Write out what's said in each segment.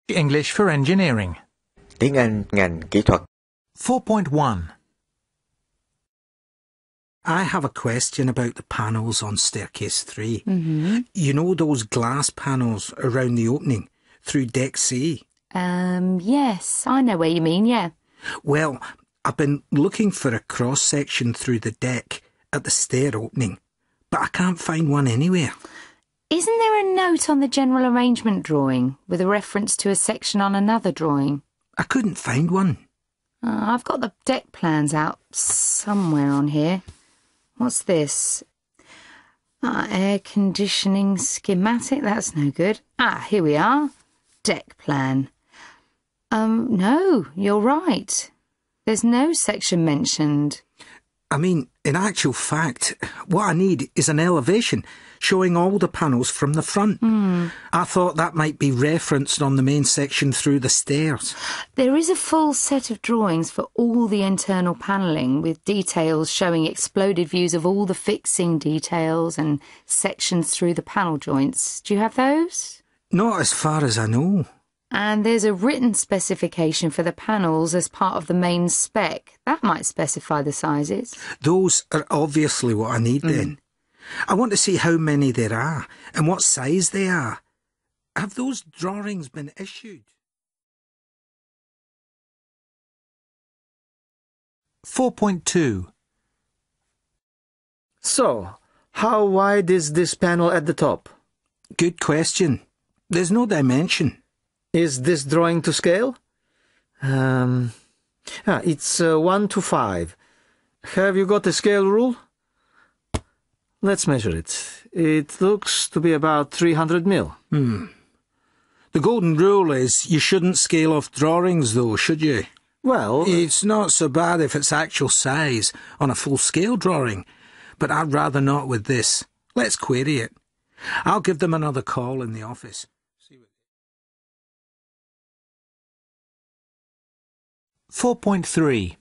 English for engineering. Tiếng Anh ngành kỹ thuật. 4.1. I have a question about the panels on staircase 3. Mm-hmm. You know those glass panels around the opening through deck C? Yes, I know where you mean, yeah. Well, I've been looking for a cross-section through the deck at the stair opening, but I can't find one anywhere. Isn't there a note on the general arrangement drawing with a reference to a section on another drawing? I couldn't find one. I've got the deck plans out somewhere on here. What's this? Air conditioning schematic, that's no good. Here we are. Deck plan. No, you're right. There's no section mentioned. I mean, in actual fact, what I need is an elevation showing all the panels from the front. I thought that might be referenced on the main section through the stairs. There is a full set of drawings for all the internal panelling with details showing exploded views of all the fixing details and sections through the panel joints. Do you have those? Not as far as I know. And there's a written specification for the panels as part of the main spec. That might specify the sizes. Those are obviously what I need then. I want to see how many there are and what size they are. Have those drawings been issued? 4.2. So, how wide is this panel at the top? Good question. There's no dimension. Is this drawing to scale? It's 1 to 5. Have you got a scale rule? Let's measure it. It looks to be about 300 mil. The golden rule is you shouldn't scale off drawings though, should you? Well, It's not so bad if it's actual size on a full-scale drawing, but I'd rather not with this. Let's query it. I'll give them another call in the office. 4.3.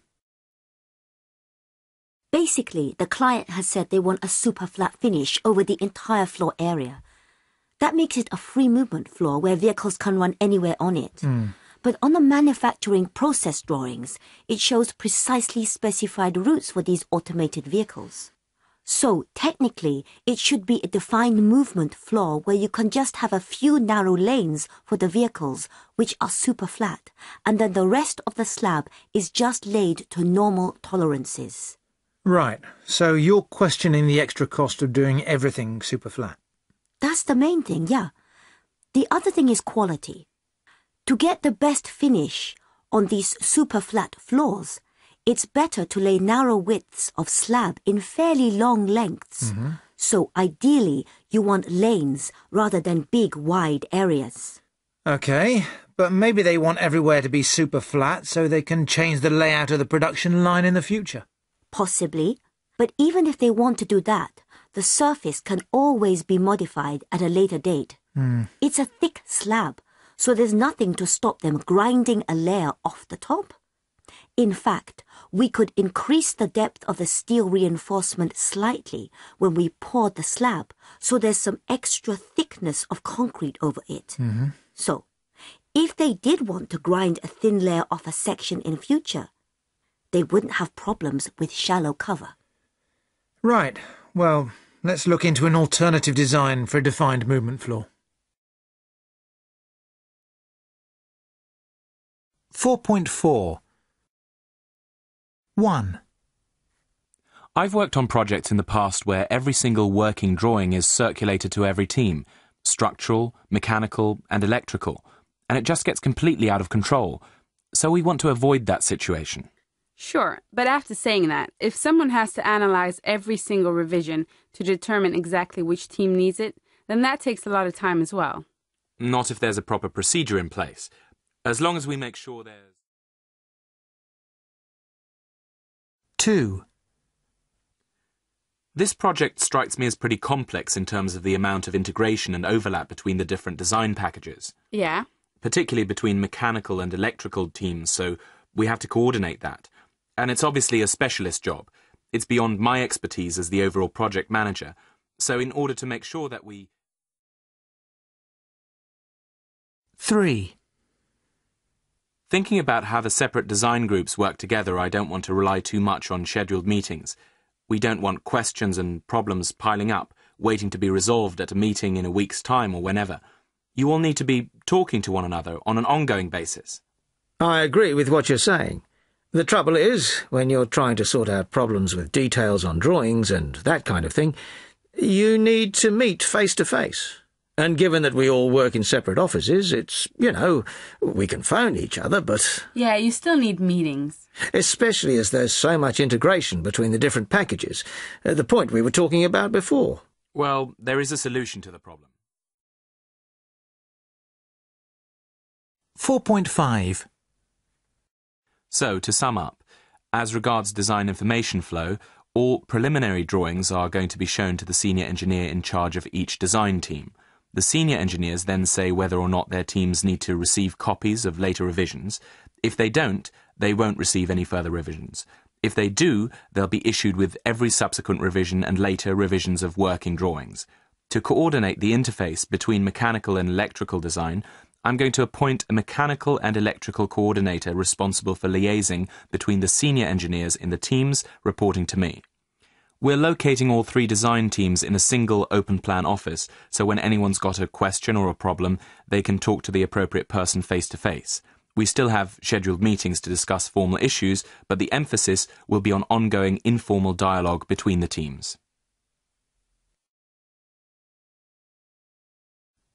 Basically, the client has said they want a super flat finish over the entire floor area. That makes it a free movement floor where vehicles can run anywhere on it. But on the manufacturing process drawings, it shows precisely specified routes for these automated vehicles. So, technically, it should be a defined movement floor where you can just have a few narrow lanes for the vehicles, which are super flat, and then the rest of the slab is just laid to normal tolerances. Right, so you're questioning the extra cost of doing everything super flat. That's the main thing, yeah. The other thing is quality. To get the best finish on these super flat floors, it's better to lay narrow widths of slab in fairly long lengths. So ideally, you want lanes rather than big, wide areas. Okay, but maybe they want everywhere to be super flat so they can change the layout of the production line in the future. Possibly, but even if they want to do that, the surface can always be modified at a later date. It's a thick slab, so there's nothing to stop them grinding a layer off the top. In fact, we could increase the depth of the steel reinforcement slightly when we pour the slab, so there's some extra thickness of concrete over it. So, if they did want to grind a thin layer off a section in future, they wouldn't have problems with shallow cover. Right, well, let's look into an alternative design for a defined movement floor. 4.4. 1. I've worked on projects in the past where every single working drawing is circulated to every team, structural, mechanical and electrical, and it just gets completely out of control. So we want to avoid that situation. Sure, but after saying that, if someone has to analyze every single revision to determine exactly which team needs it, then that takes a lot of time as well. Not if there's a proper procedure in place. As long as we make sure there's... 2. This project strikes me as pretty complex in terms of the amount of integration and overlap between the different design packages. Yeah? Particularly between mechanical and electrical teams, so we have to coordinate that. And it's obviously a specialist job. It's beyond my expertise as the overall project manager. So in order to make sure that we... 3. Thinking about how the separate design groups work together, I don't want to rely too much on scheduled meetings. We don't want questions and problems piling up, waiting to be resolved at a meeting in a week's time or whenever. You all need to be talking to one another on an ongoing basis. I agree with what you're saying. The trouble is, when you're trying to sort out problems with details on drawings and that kind of thing, you need to meet face to face. And given that we all work in separate offices, it's, we can phone each other, but... Yeah, you still need meetings. Especially as there's so much integration between the different packages. The point we were talking about before. Well, there is a solution to the problem. 4.5. So, to sum up, as regards design information flow, all preliminary drawings are going to be shown to the senior engineer in charge of each design team. The senior engineers then say whether or not their teams need to receive copies of later revisions. If they don't, they won't receive any further revisions. If they do, they'll be issued with every subsequent revision and later revisions of working drawings. To coordinate the interface between mechanical and electrical design, I'm going to appoint a mechanical and electrical coordinator responsible for liaising between the senior engineers in the teams reporting to me. We're locating all 3 design teams in a single open-plan office, so when anyone's got a question or a problem, they can talk to the appropriate person face-to-face. We still have scheduled meetings to discuss formal issues, but the emphasis will be on ongoing informal dialogue between the teams.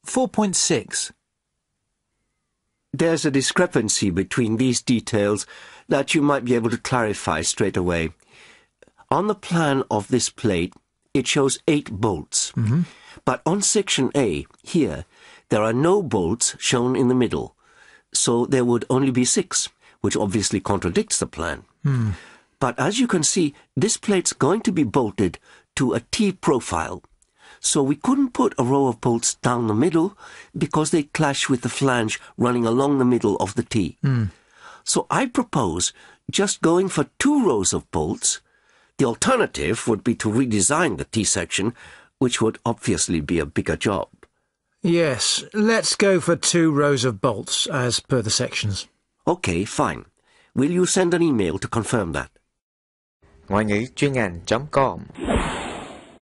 4.6. There's a discrepancy between these details that you might be able to clarify straight away. On the plan of this plate, it shows 8 bolts. But on section A, here, there are no bolts shown in the middle. So there would only be 6, which obviously contradicts the plan. But as you can see, this plate's going to be bolted to a T profile. So we couldn't put a row of bolts down the middle because they clash with the flange running along the middle of the T. So I propose just going for 2 rows of bolts. The alternative would be to redesign the T section, which would obviously be a bigger job. Yes, let's go for 2 rows of bolts, as per the sections. Okay, fine. Will you send an email to confirm that? ngoại ngữ chuyên ngành.com